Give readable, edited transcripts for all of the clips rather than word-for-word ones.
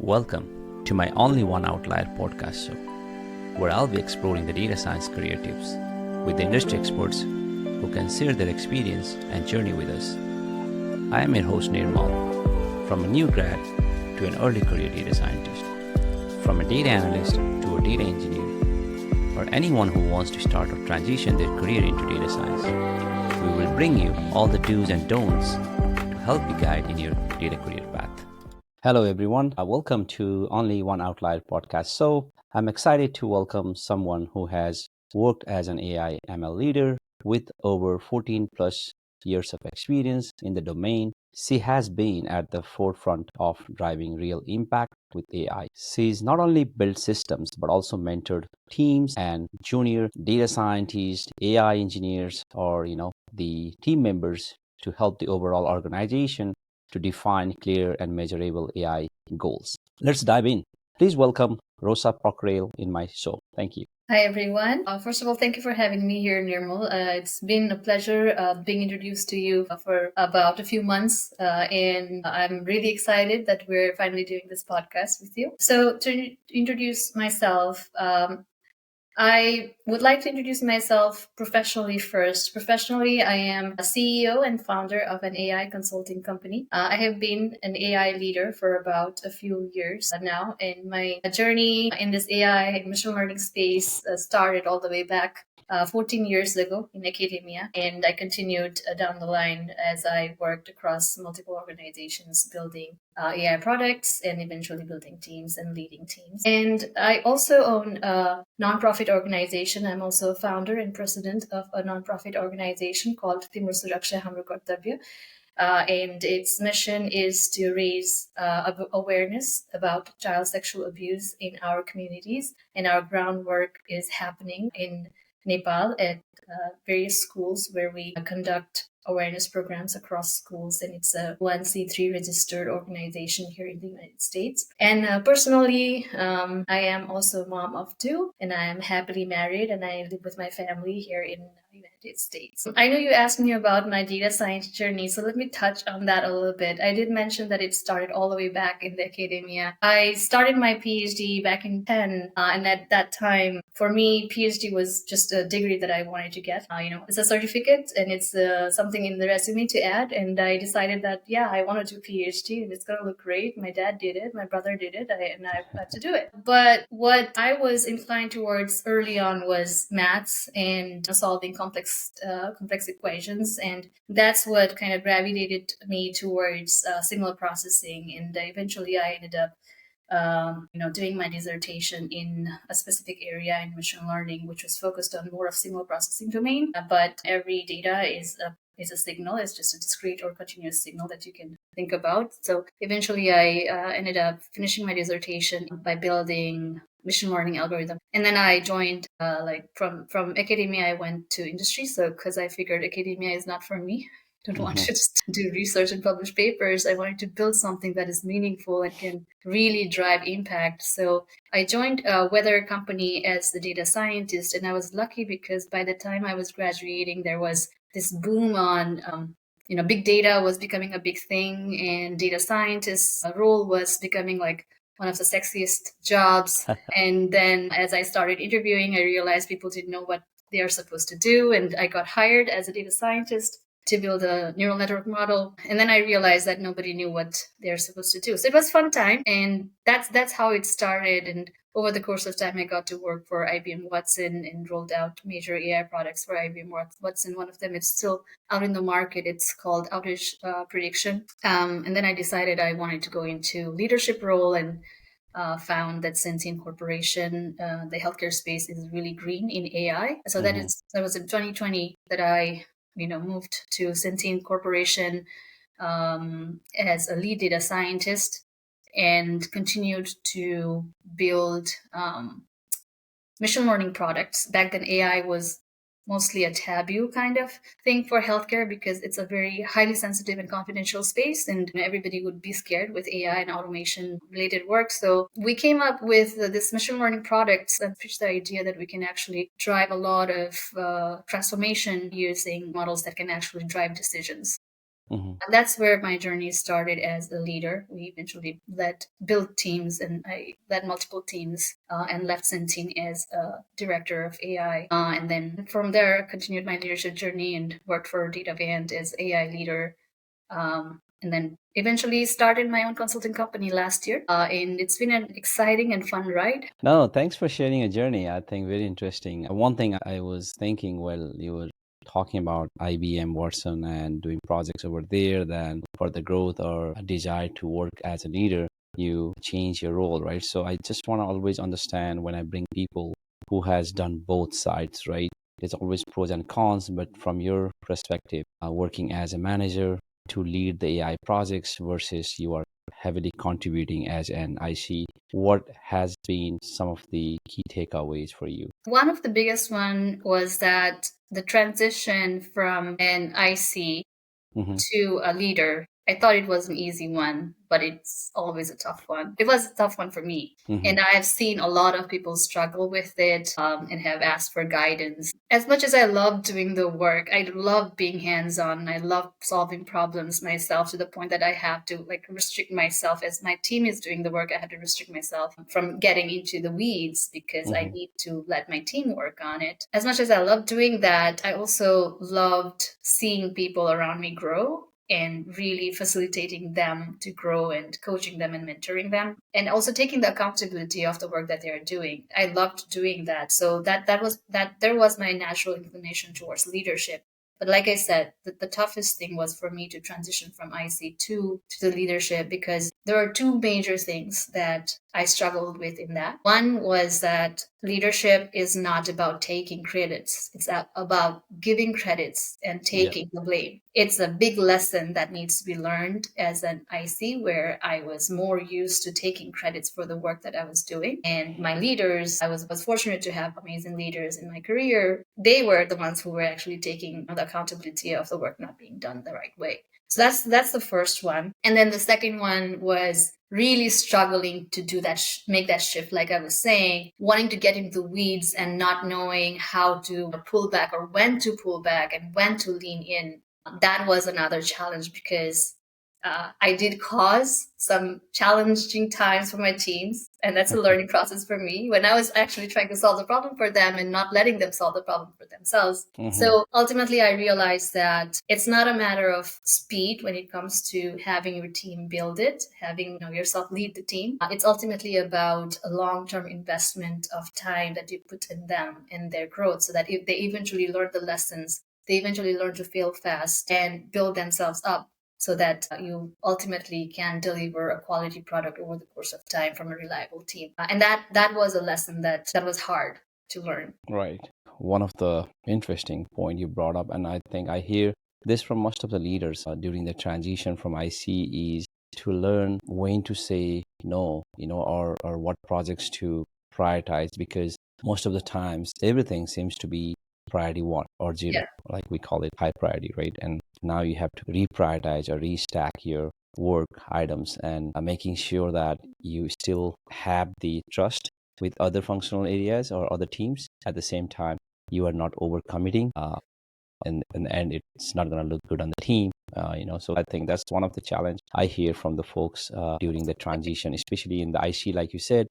Welcome to my Only One Outlier podcast show, where I'll be exploring the data science career tips with the industry experts who can share their experience and journey with us. I am your host Nirmal, from a new grad to an early career data scientist, from a data analyst to a data engineer, or anyone who wants to start or transition their career into data science. We will bring you all the do's and don'ts to help you guide in your data career path. Hello, everyone. Welcome to Only One Outlier podcast. So I'm excited to welcome someone who has worked as an AI ML leader with over 14 plus years of experience in the domain. She has been at the forefront of driving real impact with AI. She's not only built systems, but also mentored teams and junior data scientists, AI engineers, or, the team members to help the overall organization to define clear and measurable AI goals. Let's dive in. Please welcome Rosha Pokharel in my show. Thank you. Hi, everyone. First of all, thank you for having me here, Nirmal. It's been a pleasure being introduced to you for about a few months, and I'm really excited that we're finally doing this podcast with you. So to introduce myself, I would like to introduce myself professionally first. Professionally, I am a CEO and founder of an AI consulting company. I have been an AI leader for about a few years now, and my journey in this AI machine learning space started all the way back 14 years ago in academia, and I continued down the line as I worked across multiple organizations building AI products and eventually building teams and leading teams. And I also own a nonprofit organization. I'm also a founder and president of a nonprofit organization called Timur Suraksha Hamra Kartavya. And its mission is to raise awareness about child sexual abuse in our communities. And our groundwork is happening in Nepal at various schools where we conduct awareness programs across schools, and it's a 1C3 registered organization here in the United States. And personally, I am also a mom of two, and I am happily married, and I live with my family here in the United States. I know you asked me about my data science journey, so let me touch on that a little bit. I did mention that it started all the way back in the academia. I started my PhD back in 10, and at that time, for me, PhD was just a degree that I wanted to get. It's a certificate, and it's something in the resume to add. And I decided that, I want to do PhD, and it's going to look great. My dad did it, my brother did it, and I had to do it. But what I was inclined towards early on was maths and solving complex equations, and that's what kind of gravitated me towards signal processing. And eventually, I ended up doing my dissertation in a specific area in machine learning, which was focused on more of signal processing domain. But every data is a signal. It's just a discrete or continuous signal that you can think about. So eventually, I ended up finishing my dissertation by building machine learning algorithm, and then I joined from academia. I went to industry, so because I figured academia is not for me. Don't want to just do research and publish papers. I wanted to build something that is meaningful and can really drive impact. So I joined a weather company as the data scientist, and I was lucky because by the time I was graduating, there was this boom on big data was becoming a big thing, and data scientist's role was becoming like one of the sexiest jobs. And then as I started interviewing, I realized people didn't know what they are supposed to do, and I got hired as a data scientist to build a neural network model. And then I realized that nobody knew what they're supposed to do. So it was a fun time. And that's how it started. And over the course of time, I got to work for IBM Watson and rolled out major AI products for IBM Watson. One of them is still out in the market. It's called Outage Prediction. And then I decided I wanted to go into leadership role and found that Centene Corporation, the healthcare space is really green in AI. So that was in 2020 that I moved to Centene Corporation as a lead data scientist and continued to build machine learning products. Back then, AI was mostly a taboo kind of thing for healthcare because it's a very highly sensitive and confidential space, and everybody would be scared with AI and automation related work. So we came up with this machine learning products and pitched the idea that we can actually drive a lot of transformation using models that can actually drive decisions. And that's where my journey started as a leader. We eventually built teams, and I led multiple teams and left Centene as a director of AI. And then from there, continued my leadership journey and worked for DataVant as AI leader. And then eventually started my own consulting company last year. And it's been an exciting and fun ride. No, thanks for sharing your journey. I think very interesting. One thing I was thinking while you were talking about IBM Watson and doing projects over there, then for the growth or a desire to work as a leader, you change your role, right? So I just want to always understand when I bring people who has done both sides, right? There's always pros and cons, but from your perspective, working as a manager to lead the AI projects versus you are heavily contributing as an IC, what has been some of the key takeaways for you? One of the biggest one was that the transition from an IC Mm-hmm. to a leader, I thought it was an easy one, but it's always a tough one. It was a tough one for me. Mm-hmm. And I've seen a lot of people struggle with it and have asked for guidance. As much as I love doing the work, I love being hands-on. I love solving problems myself to the point that I have to restrict myself. As my team is doing the work, I have to restrict myself from getting into the weeds because I need to let my team work on it. As much as I love doing that, I also loved seeing people around me grow and really facilitating them to grow and coaching them and mentoring them and also taking the accountability of the work that they're doing. I loved doing that. So there was my natural inclination towards leadership. But like I said, the toughest thing was for me to transition from IC2 to the leadership because there are two major things that I struggled with in that. One was that leadership is not about taking credits. It's about giving credits and taking the blame. It's a big lesson that needs to be learned as an IC where I was more used to taking credits for the work that I was doing. And my leaders, I was fortunate to have amazing leaders in my career. They were the ones who were actually taking the accountability of the work not being done the right way. So that's the first one. And then the second one was really struggling to do that, make that shift. Like I was saying, wanting to get into the weeds and not knowing how to pull back or when to pull back and when to lean in. That was another challenge because I did cause some challenging times for my teams. And that's a learning process for me when I was actually trying to solve the problem for them and not letting them solve the problem for themselves. So ultimately, I realized that it's not a matter of speed when it comes to having your team build it, having yourself lead the team. It's ultimately about a long-term investment of time that you put in them and their growth so that if they eventually learn the lessons, they eventually learn to fail fast and build themselves up so that you ultimately can deliver a quality product over the course of time from a reliable team. And that was a lesson that was hard to learn. Right. One of the interesting point you brought up, and I think I hear this from most of the leaders during the transition from IC is to learn when to say no, or what projects to prioritize, because most of the times everything seems to be priority 1 or 0, like we call it high priority, right? And now you have to reprioritize or restack your work items and making sure that you still have the trust with other functional areas or other teams. At the same time, you are not overcommitting. And in the end, it's not going to look good on the team. So I think that's one of the challenge I hear from the folks during the transition, especially in the IC, like you said.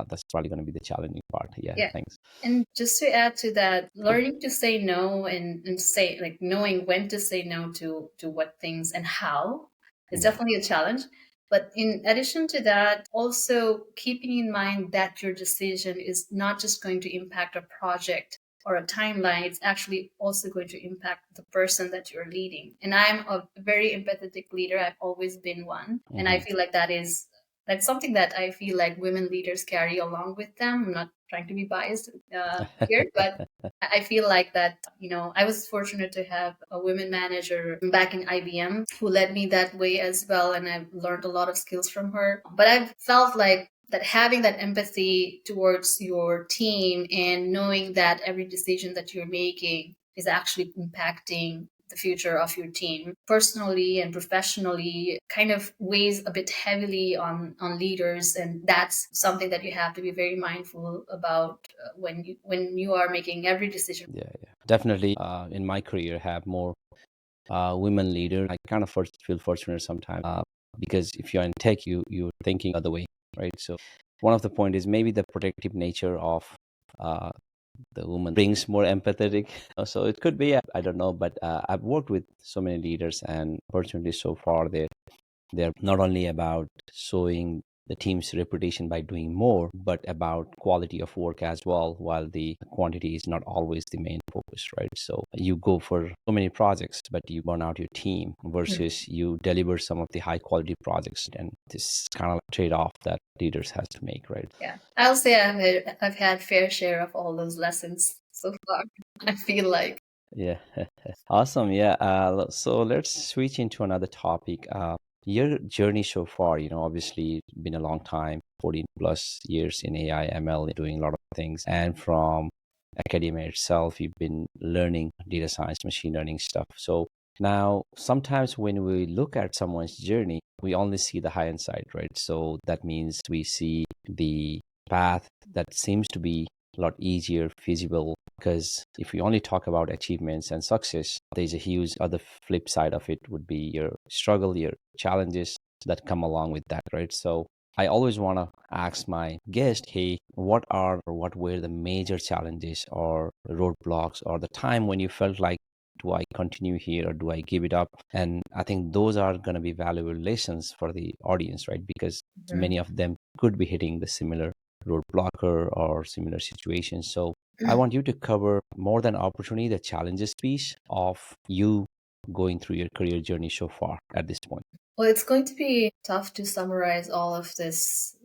That's probably going to be the challenging part. Yeah. Thanks. And just to add to that, learning to say no and say knowing when to say no to what things and how is definitely a challenge. But in addition to that, also keeping in mind that your decision is not just going to impact a project or a timeline, it's actually also going to impact the person that you're leading. And I'm a very empathetic leader. I've always been one. And I feel like that's something that I feel like women leaders carry along with them. I'm not trying to be biased here, but I feel like that, I was fortunate to have a women manager back in IBM who led me that way as well. And I've learned a lot of skills from her. But I've felt like that having that empathy towards your team and knowing that every decision that you're making is actually impacting the future of your team personally and professionally kind of weighs a bit heavily on leaders, and that's something that you have to be very mindful about when you are making every decision. Yeah. Definitely in my career have more women leader. I kind of first feel fortunate sometimes because if you're in tech, you're thinking other way, right? So one of the point is maybe the protective nature of uh, the woman brings more empathetic. So it could be, I don't know, but I've worked with so many leaders, and opportunities so far they're not only about showing the team's reputation by doing more, but about quality of work as well, while the quantity is not always the main focus, right? So you go for so many projects, but you burn out your team Mm. versus you deliver some of the high quality projects. And this kind of trade off that leaders has to make, right? Yeah, I'll say I've had fair share of all those lessons so far. I feel like. Yeah. Awesome. Yeah. So let's switch into another topic. Your journey so far, obviously been a long time, 14 plus years in AI, ML, doing a lot of things. And from academia itself, you've been learning data science, machine learning stuff. So now sometimes when we look at someone's journey, we only see the high end side, right? So that means we see the path that seems to be a lot easier, feasible, because if we only talk about achievements and success, there's a huge other flip side of it would be your struggle, your challenges that come along with that, right? So I always want to ask my guest, hey, what were the major challenges or roadblocks or the time when you felt like, do I continue here or do I give it up? And I think those are going to be valuable lessons for the audience, right? Because Mhm. many of them could be hitting the similar roadblocker or similar situations. So I want you to cover more than opportunity, the challenges piece of you going through your career journey so far at this point. Well, it's going to be tough to summarize all of this,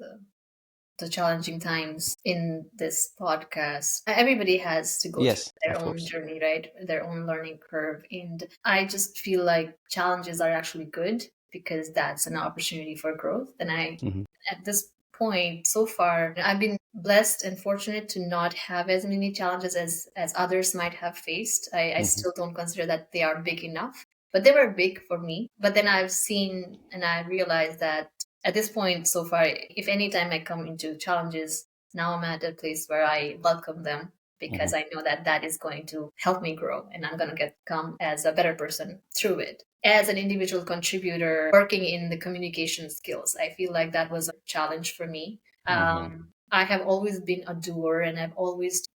the challenging times in this podcast. Everybody has to go through Yes, their of own course. journey, right? Their own learning curve. And I just feel like challenges are actually good because that's an opportunity for growth. And Hmm. at this point, so far, I've been blessed and fortunate to not have as many challenges as others might have faced. I Hmm. still don't consider that they are big enough, but they were big for me. But then I've seen and I realized that at this point so far, if any time I come into challenges, now I'm at a place where I welcome them Hmm. because I know that that is going to help me grow and I'm going to come as a better person through it. As an individual contributor working in the communication skills, I feel like that was a challenge for me. Hmm. I have always been a doer and I've always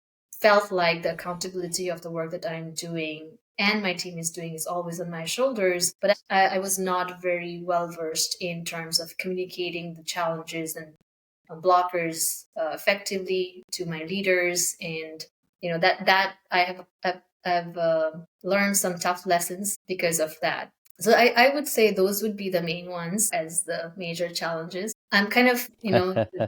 felt like the accountability of the work that I'm doing and my team is doing is always on my shoulders. But I was not very well versed in terms of communicating the challenges and blockers effectively to my leaders, and that I've learned some tough lessons because of that. So I would say those would be the main ones as the major challenges. I'm kind of,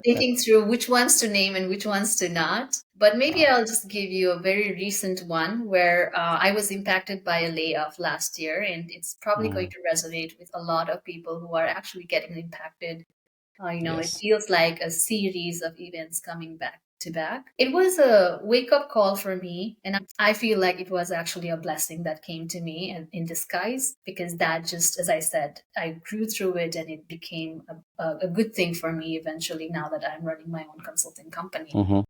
thinking through which ones to name and which ones to not. But maybe Wow. I'll just give you a very recent one where I was impacted by a layoff last year, and it's probably going Hmm. to resonate with a lot of people who are actually getting impacted. It Yes. feels like a series of events coming back to back. It was a wake up call for me, and I feel like it was actually a blessing that came to me and in disguise because that just, as I said, I grew through it and it became a good thing for me eventually now that I'm running my own consulting company. Hmm.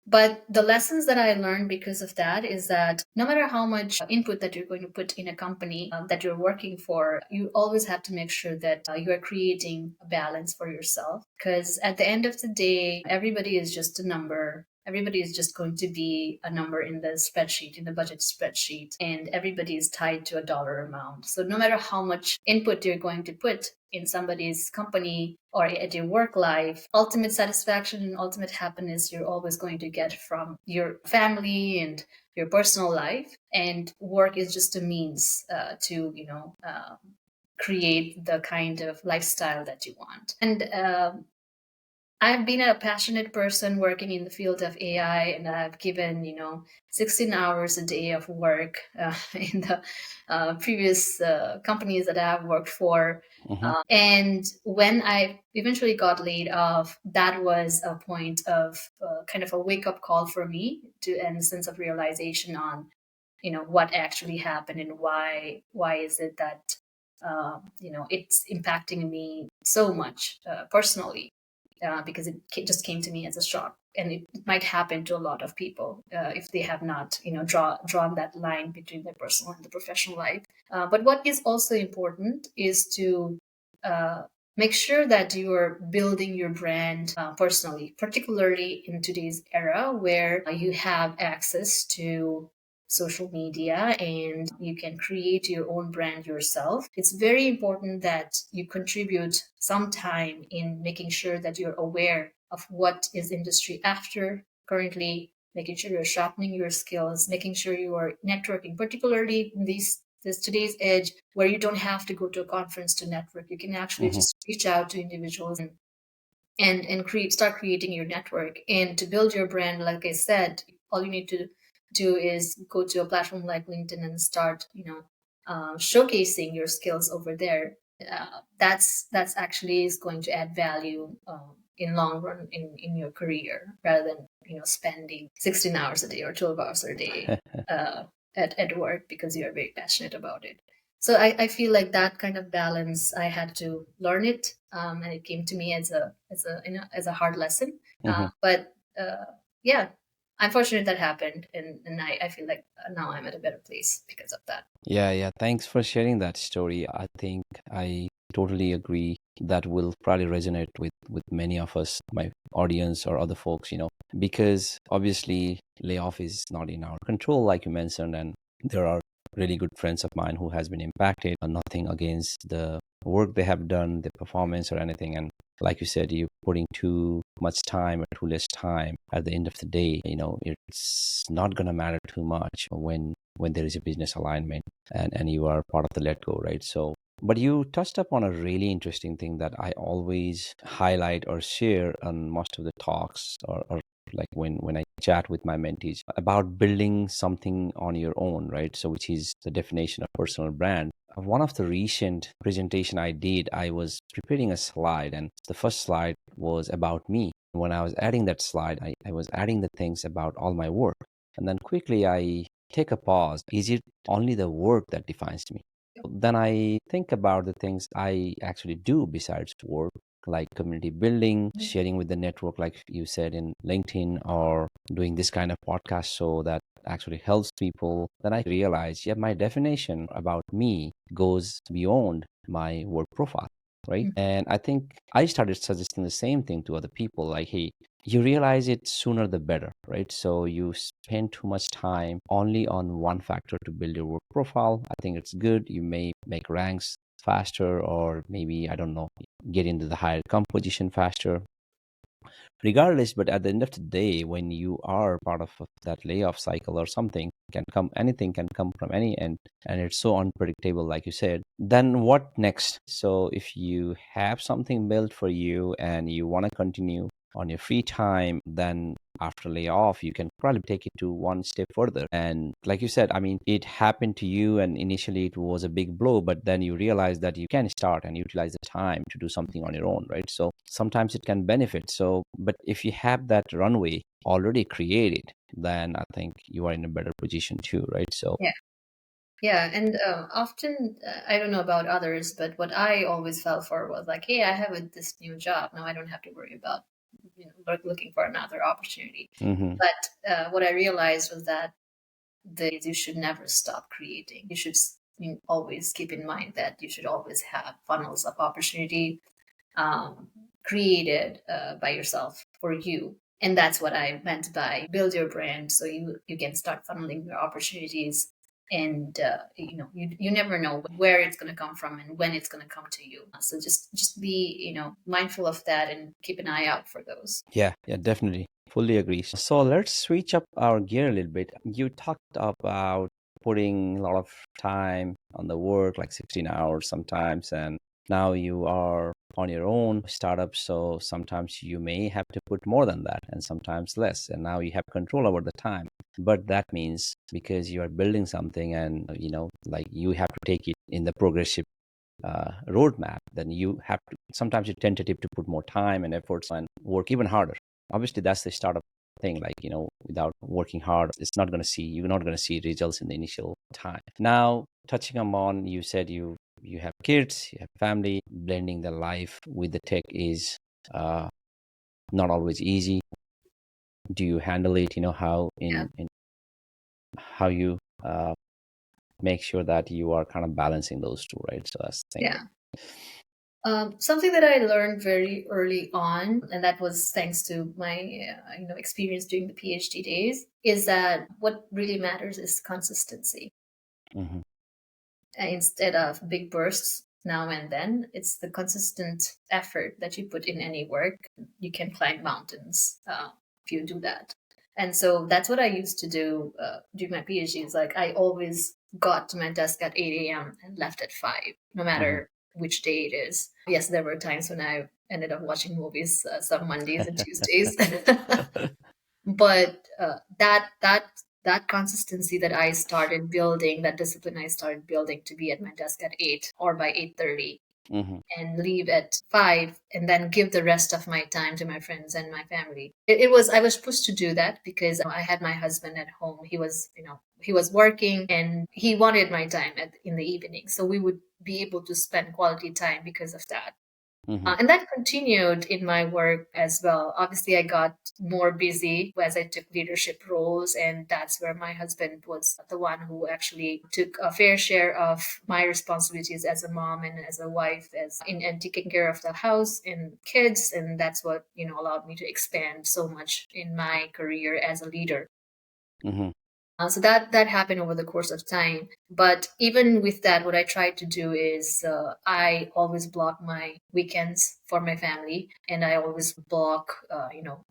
But the lessons that I learned because of that is that no matter how much input that you're going to put in a company that you're working for, you always have to make sure that you are creating a balance for yourself. Because at the end of the day, everybody is just a number. Everybody is just going to be a number in the spreadsheet, in the budget spreadsheet, and everybody is tied to a dollar amount. So no matter how much input you're going to put in somebody's company or at your work life, ultimate satisfaction and ultimate happiness you're always going to get from your family and your personal life. And work is just a means to, create the kind of lifestyle that you want. And I've been a passionate person working in the field of AI, and I've given, 16 hours a day of work in the previous companies that I've worked for. Hmm. And when I eventually got laid off, that was a point of kind of a wake up call for me and a sense of realization on, what actually happened and why is it that, it's impacting me so much personally because it just came to me as a shock. and it might happen to a lot of people if they have not, drawn that line between their personal and the professional life. But what is also important is to uh, make sure that you are building your brand personally, particularly in today's era where you have access to social media and you can create your own brand yourself. It's very important that you contribute some time in making sure that you're aware of what is industry after currently, making sure you're sharpening your skills, making sure you are networking, particularly in this today's age where you don't have to go to a conference to network. You can actually Mm-hmm. just reach out to individuals and start creating your network. And to build your brand, like I said, all you need to do is go to a platform like LinkedIn and start, showcasing your skills over there. That's actually is going to add value in long run in your career, rather than spending 16 hours a day or 12 hours a day uh, at work because you are very passionate about it. So I feel like that kind of balance I had to learn it, and it came to me as a hard lesson. Mm-hmm. But yeah, I'm fortunate that happened, and I feel like now I'm at a better place because of that. Yeah, yeah. Thanks for sharing that story. I think I totally agree. That will probably resonate with many of us, my audience or other folks, because obviously layoff is not in our control, like you mentioned, and there are really good friends of mine who has been impacted. Nothing against the work they have done, the performance or anything, and like you said, you're putting too much time or too less time. At the end of the day, it's not gonna matter too much when there is a business alignment and you are part of the let go, right? So but you touched upon a really interesting thing that I always highlight or share on most of the talks, or like when I chat with my mentees about building something on your own, right? So which is the definition of personal brand. One of the recent presentation I did, I was preparing a slide, and the first slide was about me. When I was adding that slide, I was adding the things about all my work. And then quickly I take a pause. Is it only the work that defines me? Then I think about the things I actually do besides work, like community building, sharing with the network, like you said in LinkedIn, or doing this kind of podcast show that actually helps people. Then I realize, yeah, my definition about me goes beyond my work profile, right? Mm. And I think I started suggesting the same thing to other people, like, hey, you realize it sooner the better, right? So you spend too much time only on one factor to build your work profile. I think it's good. You may make ranks faster, or maybe, I don't know, get into the higher composition faster, regardless. But at the end of the day, when you are part of that layoff cycle or something can come, anything can come from any end, and it's so unpredictable, like you said, then what next? So if you have something built for you and you want to continue on your free time, then after layoff you can probably take it to one step further. And like you said, I mean, it happened to you and initially it was a big blow, but then you realize that you can start and utilize the time to do something on your own, right? So sometimes it can benefit. So but if you have that runway already created, then I think you are in a better position too, right? So Yeah. Yeah, and often I don't know about others, but what I always felt for was like, hey, I have this new job now. I don't have to worry about looking for another opportunity. hmm But what I realized was that you should never stop creating. You should always keep in mind that you should always have funnels of opportunity um, created by yourself for you. And that's what I meant by build your brand, so you can start funneling your opportunities. And you never know where it's going to come from and when it's going to come to you. So just be mindful of that and keep an eye out for those. yeah, yeah, definitely. Fully agree. So let's switch up our gear a little bit. You talked about putting a lot of time on the work, like 16 hours sometimes, and now you are on your own startup. So sometimes you may have to put more than that and sometimes less. And now you have control over the time. But that means because you are building something and, like you have to take it in the progressive roadmap, then you have to, sometimes you're tentative to put more time and efforts and work even harder. Obviously, that's the startup thing. Like, without working hard, you're not going to see results in the initial time. Now, touching on, you said you have kids, you have family, blending the life with the tech is not always easy. do you handle it? How Yeah. in how you make sure that you are kind of balancing those two, right? So that's the thing. Yeah. Something that I learned very early on, and that was thanks to my experience during the PhD days, is that what really matters is consistency. Hmm. Instead of big bursts now and then, it's the consistent effort that you put in any work. You can climb mountains if you do that. And so that's what I used to do during my PhD. Is like I always got to my desk at 8 a.m. and left at 5, no Hmm. matter which day it is. Yes, there were times when I ended up watching movies some Mondays and Tuesdays. But that consistency that I started building, that discipline I started building to be at my desk at 8 or by 8:30 Hmm. and leave at 5 and then give the rest of my time to my friends and my family. It was I was pushed to do that because I had my husband at home. He was working and he wanted my time in the evening. So we would be able to spend quality time because of that. Hmm. And that continued in my work as well. Obviously, I got more busy as I took leadership roles, and that's where my husband was the one who actually took a fair share of my responsibilities as a mom and as a wife, as in and taking care of the house and kids, and that's what allowed me to expand so much in my career as a leader. Hmm. So that happened over the course of time. But even with that, what I try to do is I always block my weekends for my family, and I always block,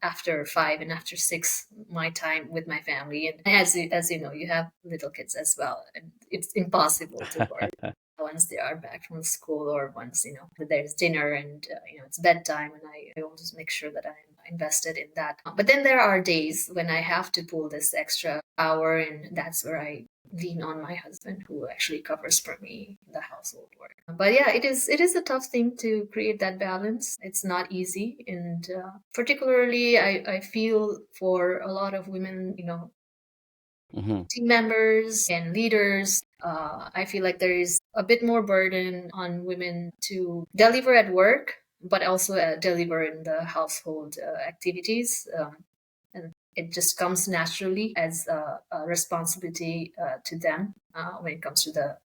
after 5 and after 6, my time with my family. And as you know, you have little kids as well, and it's impossible to work once they are back from school or once there's dinner and it's bedtime, and I always make sure that I'm invested in that. But then there are days when I have to pull this extra hour, and that's where I lean on my husband, who actually covers for me the household work. But yeah, it is a tough thing to create that balance. It's not easy, and particularly I feel for a lot of women, Hmm. team members and leaders. I feel like there is a bit more burden on women to deliver at work, but also deliver in the household activities. And it just comes naturally as a responsibility to them when it comes to the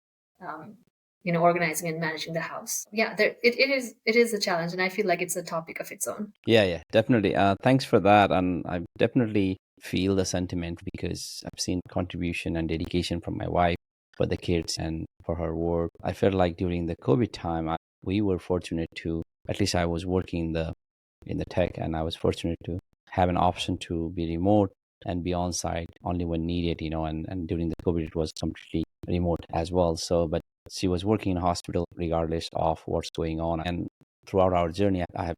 organizing and managing the house. Yeah, it is a challenge, and I feel like it's a topic of its own. Yeah, yeah, definitely. Thanks for that. And I definitely feel the sentiment because I've seen contribution and dedication from my wife for the kids and for her work. I felt like during the COVID time, we were fortunate to, at least I was working in the tech, and I was fortunate to have an option to be remote and be on site only when needed, and during the COVID, it was completely remote as well. So, but she was working in a hospital regardless of what's going on. And throughout our journey, I have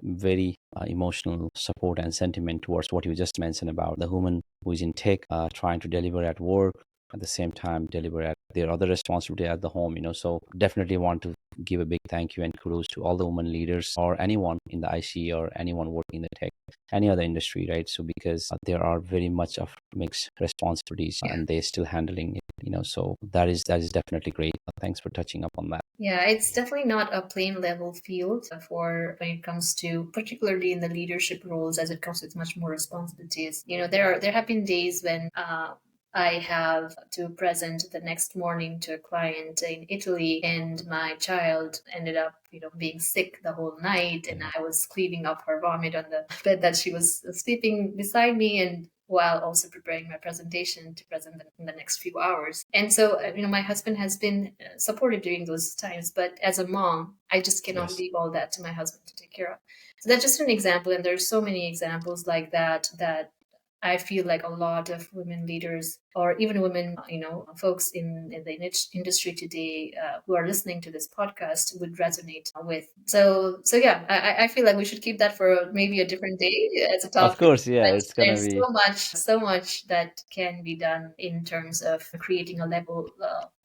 very emotional support and sentiment towards what you just mentioned about the woman who is in tech, trying to deliver at work, at the same time deliver at their other responsibility at the home. So definitely want to give a big thank you and kudos to all the women leaders or anyone in the IC or anyone working in the tech, any other industry, right? So because there are very much of mixed responsibilities Yeah. and they're still handling it. So that is definitely great. Thanks for touching up on that. Yeah, it's definitely not a plain level field for when it comes to, particularly in the leadership roles, as it comes with much more responsibilities. There have been days when I have to present the next morning to a client in Italy, and my child ended up, being sick the whole night, and Yeah. I was cleaning up her vomit on the bed that she was sleeping beside me, and while also preparing my presentation to present in the next few hours. And so, my husband has been supportive during those times, but as a mom, I just cannot Yes. leave all that to my husband to take care of. So that's just an example, and there's so many examples like that I feel like a lot of women leaders, or even women, folks in the niche industry today who are listening to this podcast would resonate with. So yeah, I feel like we should keep that for maybe a different day as a Of topic. course, yeah, But it's gonna there's be so much that can be done in terms of creating a level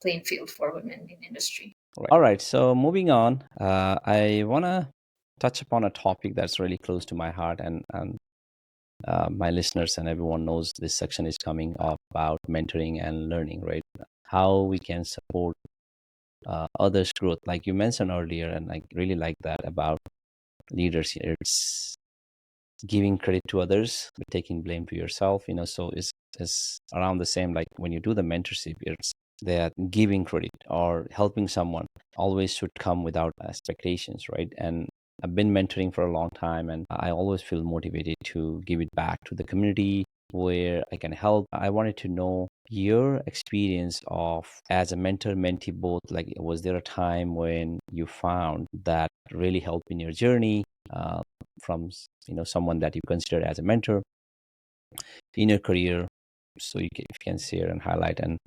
playing field for women in industry. right. All right. So moving on, I wanna touch upon a topic that's really close to my heart, and my listeners and everyone knows this section is coming up about mentoring and learning, right? How we can support others' growth, like you mentioned earlier, and I really like that about leaders here. It's giving credit to others but taking blame to yourself. So it's around the same, like when you do the mentorship, it's that giving credit or helping someone always should come without expectations, right? And I've been mentoring for a long time, and I always feel motivated to give it back to the community where I can help. I wanted to know your experience of as a mentor mentee both. Like, was there a time when you found that really helped in your journey, from someone that you consider as a mentor in your career? So if you can share and highlight, and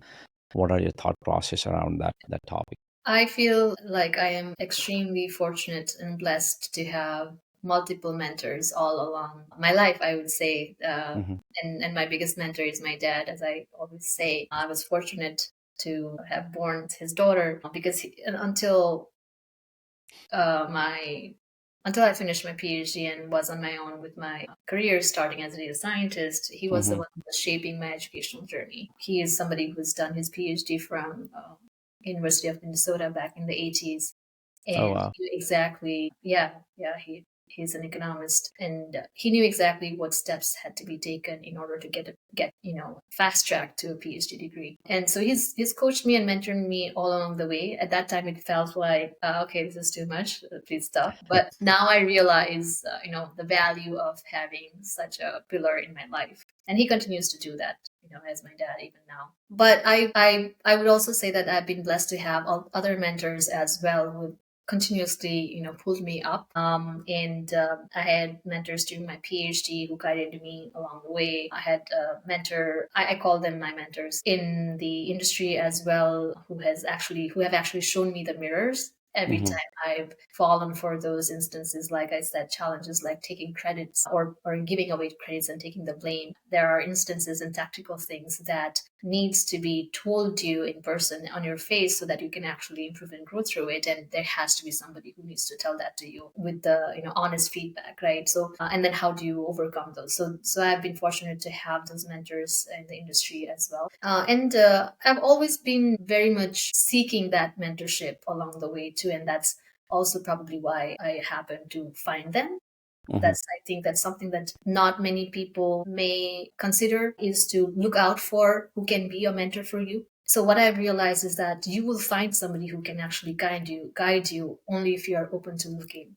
what are your thought process around that topic? I feel like I am extremely fortunate and blessed to have multiple mentors all along my life, I would say. Hmm. And my biggest mentor is my dad, as I always say. I was fortunate to have born his daughter because my until I finished my PhD and was on my own with my career starting as a data scientist, he was the Hmm. one who was shaping my educational journey. He is somebody who's done his PhD from University of Minnesota back in the 80s, Oh, and wow. he knew exactly, yeah, he's an economist, and he knew exactly what steps had to be taken in order to get fast track to a PhD degree. And so he's coached me and mentored me all along the way. At that time, it felt like, okay, this is too much, please stop. But now I realize, the value of having such a pillar in my life, and he continues to do that, as my dad even now. But I would also say that I've been blessed to have other mentors as well who continuously, pulled me up. And I had mentors during my PhD who guided me along the way. I had a mentor, I call them my mentors in the industry as well, who have actually shown me the mirrors every Hmm. time I've fallen for those instances, like I said, challenges like taking credits or giving away credits and taking the blame. There are instances and tactical things that needs to be told to you in person on your face so that you can actually improve and grow through it. And there has to be somebody who needs to tell that to you with the honest feedback, right? So and then how do you overcome those? So I've been fortunate to have those mentors in the industry as well. And I've always been very much seeking that mentorship along the way too, and that's also probably why I happen to find them. Hmm. I think that's something that not many people may consider, is to look out for who can be a mentor for you. So what I've realized is that you will find somebody who can actually guide you only if you are open to looking.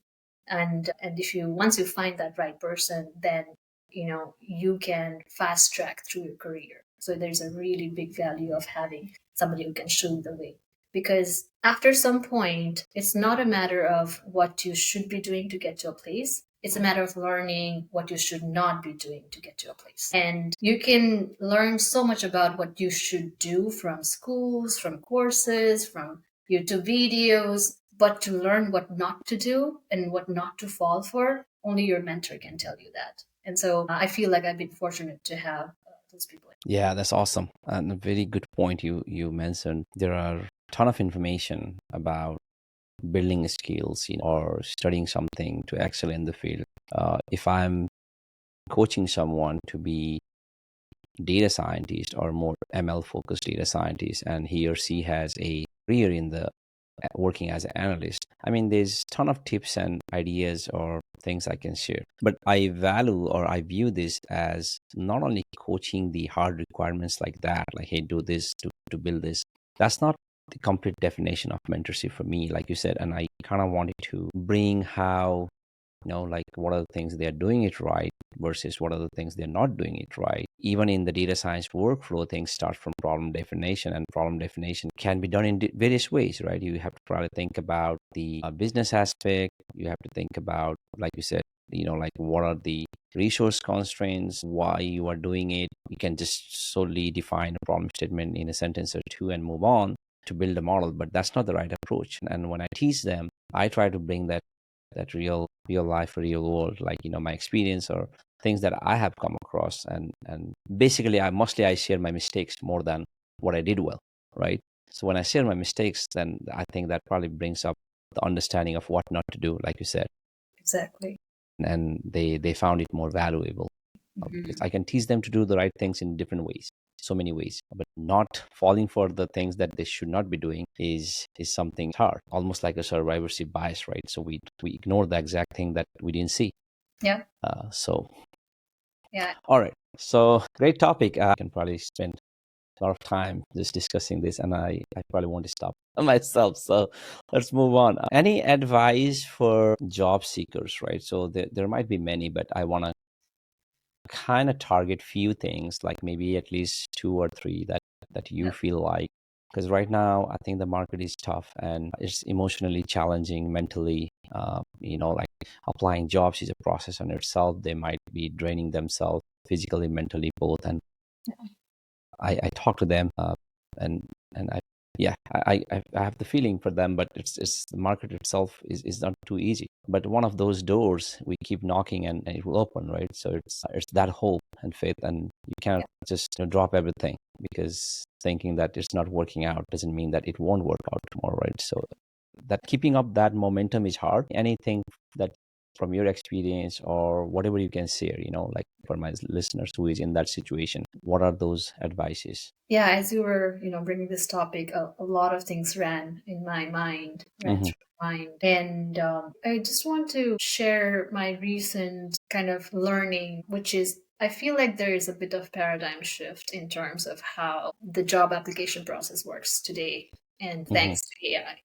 And if you once you find that right person, then you can fast track through your career. So there's a really big value of having somebody who can show you the way, because after some point, it's not a matter of what you should be doing to get to a place. It's a matter of learning what you should not be doing to get to a place. And you can learn so much about what you should do from schools, from courses, from YouTube videos, but to learn what not to do and what not to fall for, only your mentor can tell you that. And so I feel like I've been fortunate to have those people. Yeah, that's awesome, and a very good point you mentioned. There are a ton of information about building skills, or studying something to excel in the field. If I'm coaching someone to be data scientist or more ML focused data scientist, and he or she has a career in the working as an analyst, I mean, there's a ton of tips and ideas or things I can share. But I value, or I view this as not only coaching the hard requirements like that, like, hey, do this to build this. That's not the complete definition of mentorship for me, like you said. And I kind of wanted to bring how, like, what are the things they are doing it right versus what are the things they're not doing it right. Even in the data science workflow, things start from problem definition, and problem definition can be done in various ways, right? You have to probably think about the business aspect. You have to think about, like you said, like, what are the resource constraints, why you are doing it. You can just solely define a problem statement in a sentence or two and move on to build a model, but that's not the right approach. And when I teach them, I try to bring that real life, real world, like, my experience or things that I have come across. And basically, I share my mistakes more than what I did well, right? So when I share my mistakes, then I think that probably brings up the understanding of what not to do, like you said. Exactly. And they found it more valuable, because Mhm. I can teach them to do the right things in different ways, so many ways. But not falling for the things that they should not be doing is something hard, almost like a survivorship bias, right? So we ignore the exact thing that we didn't see. Yeah. So, Yeah. all right. So, great topic. I can probably spend a lot of time just discussing this, and I probably won't stop myself. So, let's move on. Any advice for job seekers, right? So, there might be many, but I want to kind of target few things, like maybe at least two or three that you feel like, because right now I think the market is tough and it's emotionally challenging mentally. Like applying jobs is a process on itself. They might be draining themselves physically, mentally, both. And I talk to them, and I yeah I have the feeling for them, but it's the market itself is not too easy. But one of those doors we keep knocking, and it will open, right? So it's that hope and faith, and you can't just drop everything because thinking that it's not working out doesn't mean that it won't work out tomorrow, right? So that keeping up that momentum is hard. Anything that from your experience or whatever you can share, like for my listeners who is in that situation, what are those advices? Yeah, as you were, bringing this topic, a lot of things ran Hmm. through my mind. And I just want to share my recent kind of learning, which is I feel like there is a bit of paradigm shift in terms of how the job application process works today. And Hmm. thanks to AI.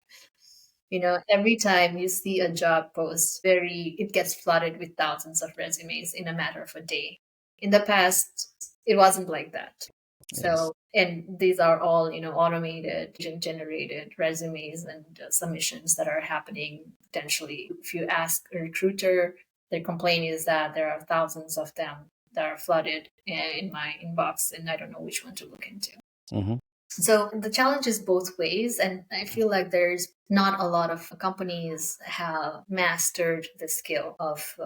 Every time you see a job post, it gets flooded with thousands of resumes in a matter of a day. In the past, it wasn't like that. Yes. So, and these are all, automated, agent generated resumes and submissions that are happening potentially. If you ask a recruiter, their complaint is that there are thousands of them that are flooded in my inbox, and I don't know which one to look into. Hmm. So the challenge is both ways, and I feel like there's not a lot of companies have mastered the skill of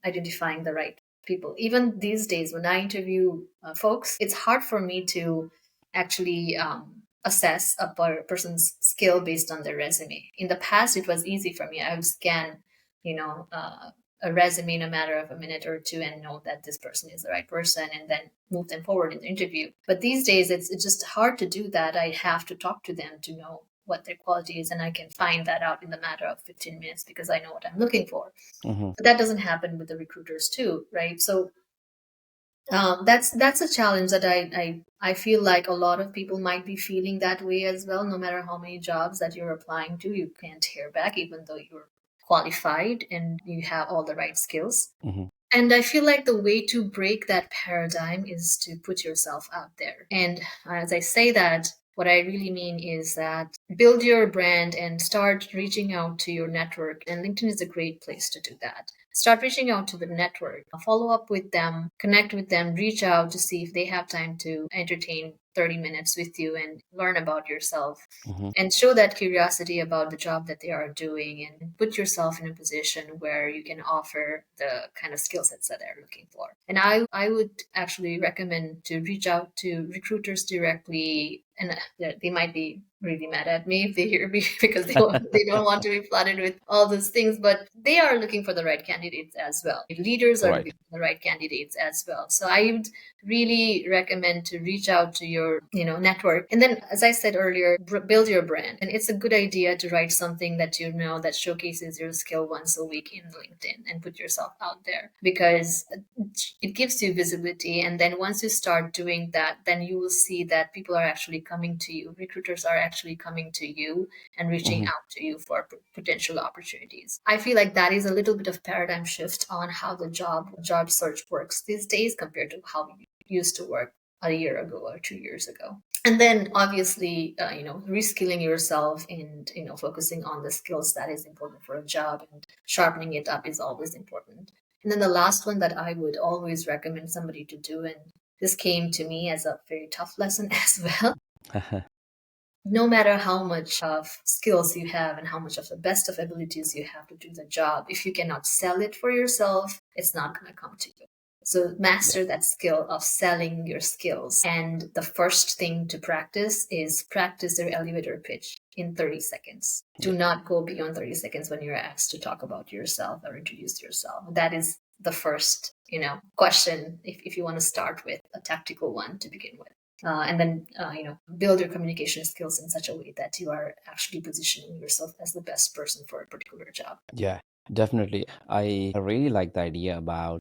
identifying the right people. Even these days, when I interview folks, it's hard for me to actually assess a person's skill based on their resume. In the past, it was easy for me. I would scan, you know, uh, a resume in a matter of a minute or two and know that this person is the right person and then move them forward in the interview. But these days, it's just hard to do that. I have to talk to them to know what their quality is, and I can find that out in the matter of 15 minutes because I know what I'm looking for. Hmm. But that doesn't happen with the recruiters too, right? So that's a challenge that I feel like a lot of people might be feeling that way as well. No matter how many jobs that you're applying to, you can't hear back, even though you're qualified and you have all the right skills. Hmm. And I feel like the way to break that paradigm is to put yourself out there. And as I say that, what I really mean is that build your brand and start reaching out to your network. And LinkedIn is a great place to do that. Start reaching out to the network, follow up with them, connect with them, reach out to see if they have time to entertain 30 minutes with you and learn about yourself Hmm. and show that curiosity about the job that they are doing and put yourself in a position where you can offer the kind of skill sets that they're looking for. And I would actually recommend to reach out to recruiters directly, and they might be really mad at me if they hear me because they don't want to be flooded with all those things, but they are looking for the right candidates as well. Leaders are Right. looking for the right candidates as well. So I would really recommend to reach out to your network, and then, as I said earlier, build your brand. And it's a good idea to write something that that showcases your skill once a week in LinkedIn and put yourself out there, because it gives you visibility. And then once you start doing that, then you will see that people are actually coming to you, recruiters are actually coming to you and reaching Hmm. out to you for potential opportunities. I feel like that is a little bit of paradigm shift on how the job search works these days compared to how it used to work a year ago or 2 years ago. And then obviously, reskilling yourself and focusing on the skills that is important for a job and sharpening it up is always important. And then the last one that I would always recommend somebody to do, and this came to me as a very tough lesson as well. No matter how much of skills you have and how much of the best of abilities you have to do the job, if you cannot sell it for yourself, it's not going to come to you. So Yeah. master that skill of selling your skills. And the first thing to practice is practice your elevator pitch in 30 seconds. Do Yeah. not go beyond 30 seconds when you're asked to talk about yourself or introduce yourself. That is the first, question if you want to start with a tactical one to begin with. And then build your communication skills in such a way that you are actually positioning yourself as the best person for a particular job. Yeah. Definitely. I really like the idea about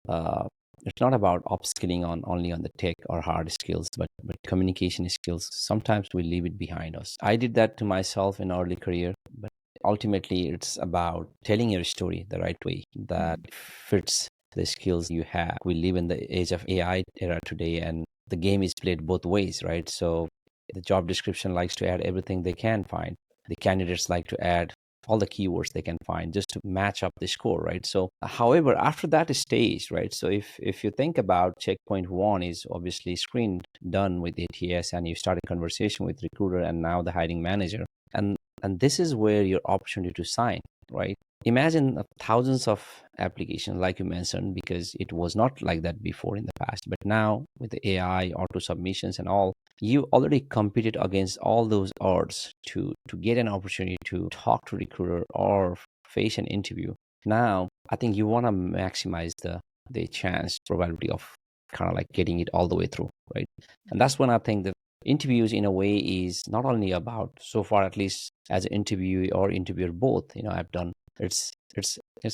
uh, it's not about upskilling on only on the tech or hard skills, but communication skills. Sometimes we leave it behind us. I did that to myself in early career, but ultimately it's about telling your story the right way that Mhm. fits the skills you have. We live in the age of AI era today, and the game is played both ways, right? So the job description likes to add everything they can find. The candidates like to add all the keywords they can find just to match up the score, right? So however, after that stage, right, so if you think about checkpoint one is obviously screen done with ATS, and you start a conversation with recruiter and now the hiring manager, and and this is where your opportunity to sign, right? Imagine thousands of applications like you mentioned, because it was not like that before in the past, but now with the AI auto submissions and all, you already competed against all those odds to get an opportunity to talk to recruiter or face an interview. Now I think you want to maximize the chance probability of kind of like getting it all the way through, right? And that's when I think the interviews in a way is not only about, so far at least as an interviewee or interviewer both, I've done, it's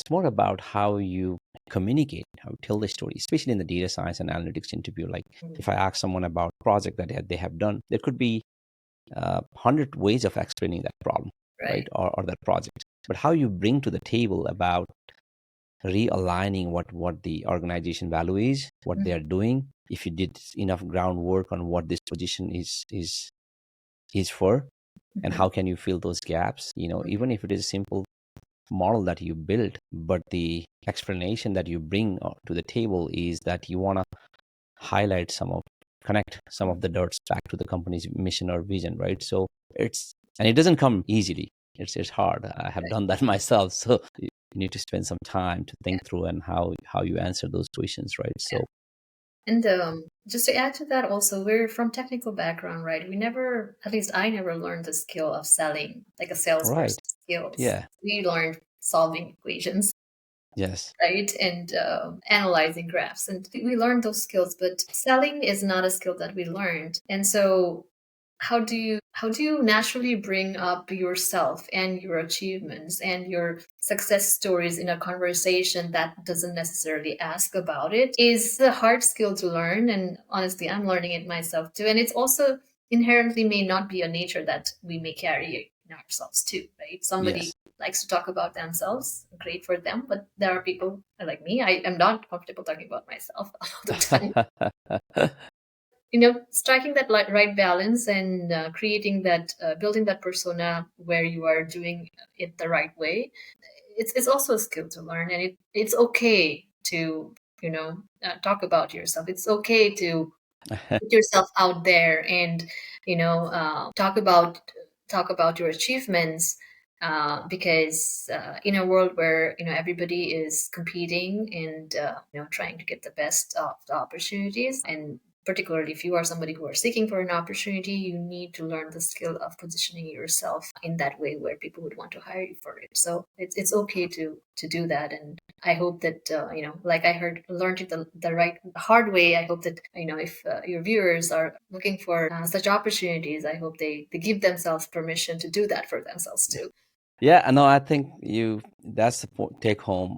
more about how you communicate, how you tell the story, especially in the data science and analytics interview. Like if I ask someone about project that they have done, there could be 100 ways of explaining that problem, right? Right. Or that project. But how you bring to the table about realigning what the organization value is, what they Mhm. are doing, if you did enough groundwork on what this position is for, and Mhm. how can you fill those gaps, even if it is a simple model that you build, but the explanation that you bring to the table is that you want to highlight connect some of the dots back to the company's mission or vision, right? So and it doesn't come easily. It's hard. I have Right. done that myself. So you need to spend some time to Yeah. think through and how you answer those questions, right? Yeah. So And just to add to that, also, we're from technical background, right? We never, at least I never learned the skill of selling, like a salesperson right. skills. Yeah. We learned solving equations, Yes. right, and analyzing graphs, and we learned those skills. But selling is not a skill that we learned, and so how do you naturally bring up yourself and your achievements and your success stories in a conversation that doesn't necessarily ask about it is a hard skill to learn, and honestly I'm learning it myself too, and it's also inherently may not be a nature that we may carry in ourselves too, right? Somebody Yes. likes to talk about themselves, great for them, but there are people like me, I am not comfortable talking about myself all the time. Striking that right balance and creating that building that persona where you are doing it the right way, it's also a skill to learn, and it's okay to talk about yourself. It's okay to put yourself out there and talk about your achievements, because in a world where everybody is competing and trying to get the best of the opportunities, and particularly if you are somebody who are seeking for an opportunity, you need to learn the skill of positioning yourself in that way where people would want to hire you for it. So it's okay to do that, and I hope that like I learned it the right hard way. I hope that if your viewers are looking for such opportunities, I hope they give themselves permission to do that for themselves too. Yeah, no, I think that's the take home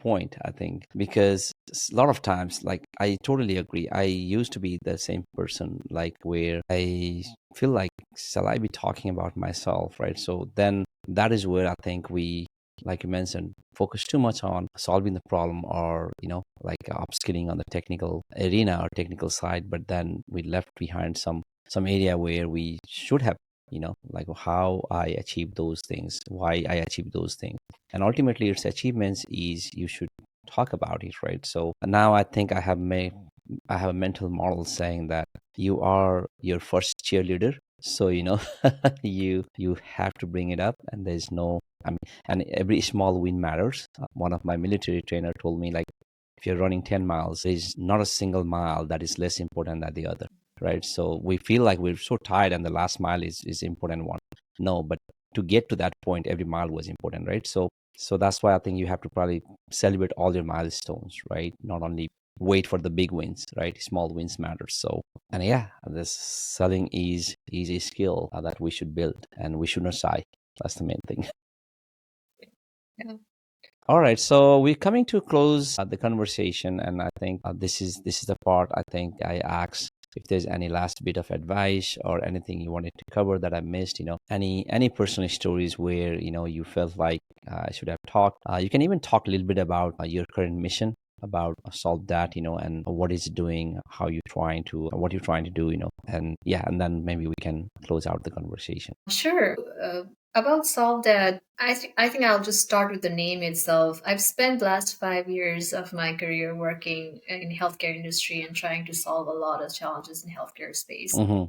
point, I think, because a lot of times, like, I totally agree. I used to be the same person, like, where I feel like, shall I be talking about myself, right? So then that is where I think we, like you mentioned, focus too much on solving the problem, or, like upskilling on the technical arena or technical side, but then we left behind some area where we should have, like how I achieve those things, why I achieve those things. And ultimately its achievements is you should talk about it, right? So now I think I have a mental model saying that you are your first cheerleader. So, you have to bring it up, and there's no, I mean, and every small win matters. One of my military trainer told me, like, if you're running 10 miles, there's not a single mile that is less important than the other, right? So we feel like we're so tired and the last mile is important one. No, but to get to that point, every mile was important, right? So that's why I think you have to probably celebrate all your milestones, right? Not only wait for the big wins, right? Small wins matter. So, and yeah, this selling is a skill that we should build, and we should not shy. That's the main thing. Yeah. All right, so we're coming to close the conversation, and I think this is the part I think I ask if there's any last bit of advice or anything you wanted to cover that I missed. Any personal stories where you felt like I should have talked. You can even talk a little bit about your current mission, about solve that, and what it's doing, what you're trying to do, and yeah, and then maybe we can close out the conversation. Sure. About SolvDat, I think I'll just start with the name itself. I've spent the last 5 years of my career working in healthcare industry and trying to solve a lot of challenges in healthcare space. Mm-hmm.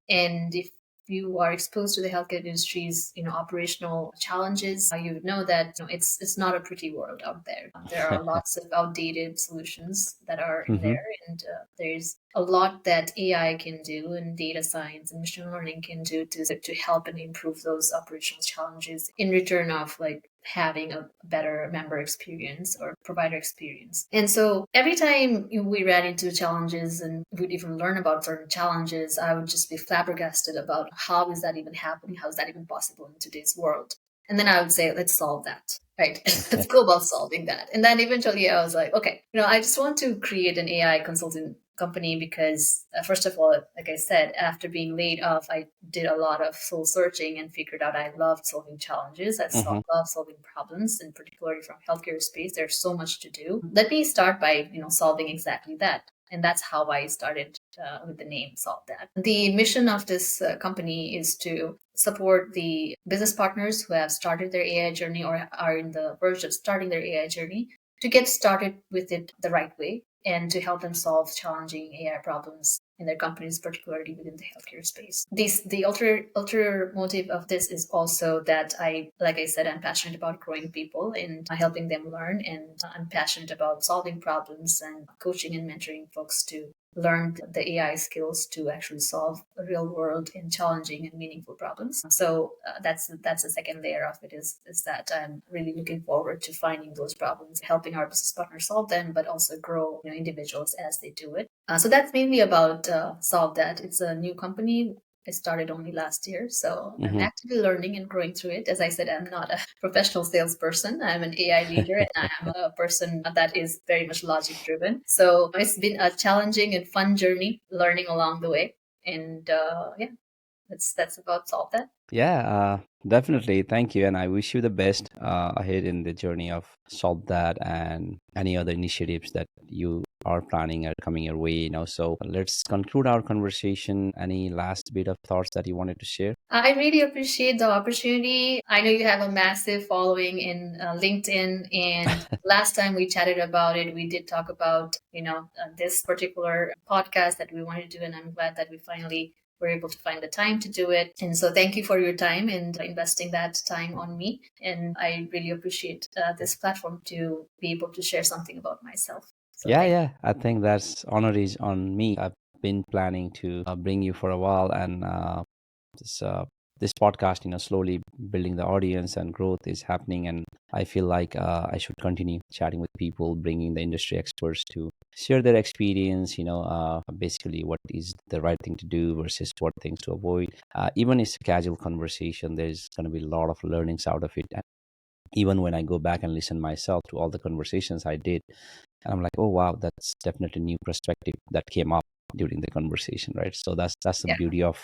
And if you are exposed to the healthcare industry's operational challenges, you would know that it's not a pretty world out there. There are lots of outdated solutions that are in Mm-hmm. there, and there's a lot that AI can do, and data science and machine learning can do to help and improve those operational challenges in return of like having a better member experience or provider experience. And so every time we ran into challenges and we'd even learn about certain challenges, I would just be flabbergasted about how is that even happening? How is that even possible in today's world? And then I would say, let's solve that. Right. Let's go about solving that. And then eventually I was like, okay, I just want to create an AI consulting company because, first of all, like I said, after being laid off, I did a lot of soul searching and figured out I loved solving challenges. Mm-hmm. Love solving problems, and particularly from healthcare space, there's so much to do. Let me start by solving exactly that. And that's how I started with the name SolvDat. The mission of this company is to support the business partners who have started their AI journey or are in the verge of starting their AI journey to get started with it the right way and to help them solve challenging AI problems in their companies, particularly within the healthcare space. The ulterior motive of this is also that like I said, I'm passionate about growing people and helping them learn, and I'm passionate about solving problems and coaching and mentoring folks to learn the AI skills to actually solve real world and challenging and meaningful problems. So that's the second layer of it is that I'm really looking forward to finding those problems, helping our business partners solve them, but also grow individuals as they do it. So that's mainly about SolvDat. It's a new company. I started only last year, so I'm Mm-hmm. actively learning and growing through it. As I said, I'm not a professional salesperson. I'm an AI leader, and I'm a person that is very much logic driven. So it's been a challenging and fun journey, learning along the way. And yeah, that's about SolvDat. Yeah, definitely. Thank you. And I wish you the best ahead in the journey of Solve That and any other initiatives that you are planning are coming your way. So let's conclude our conversation. Any last bit of thoughts that you wanted to share? I really appreciate the opportunity. I know you have a massive following in LinkedIn, and last time we chatted about it, we did talk about this particular podcast that we wanted to do, and I'm glad that we finally were able to find the time to do it. And so, thank you for your time and investing that time on me. And I really appreciate this platform to be able to share something about myself. So, Yeah, thank yeah. I think that's honor is on me. I've been planning to bring you for a while, and this this podcast, slowly building the audience and growth is happening, and I feel like I should continue chatting with people, bringing the industry experts to share their experience. Basically what is the right thing to do versus what things to avoid. Even it's a casual conversation, there's going to be a lot of learnings out of it. And even when I go back and listen myself to all the conversations I did, and I'm like, oh wow, that's definitely new perspective that came up during the conversation, right? So that's the yeah. beauty of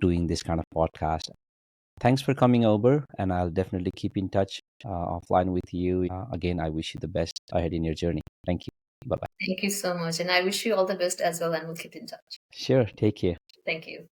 doing this kind of podcast. Thanks for coming over, and I'll definitely keep in touch offline with you. Again, I wish you the best ahead in your journey. Thank you. Bye bye. Thank you so much. And I wish you all the best as well, and we'll keep in touch. Sure. Take care. Thank you.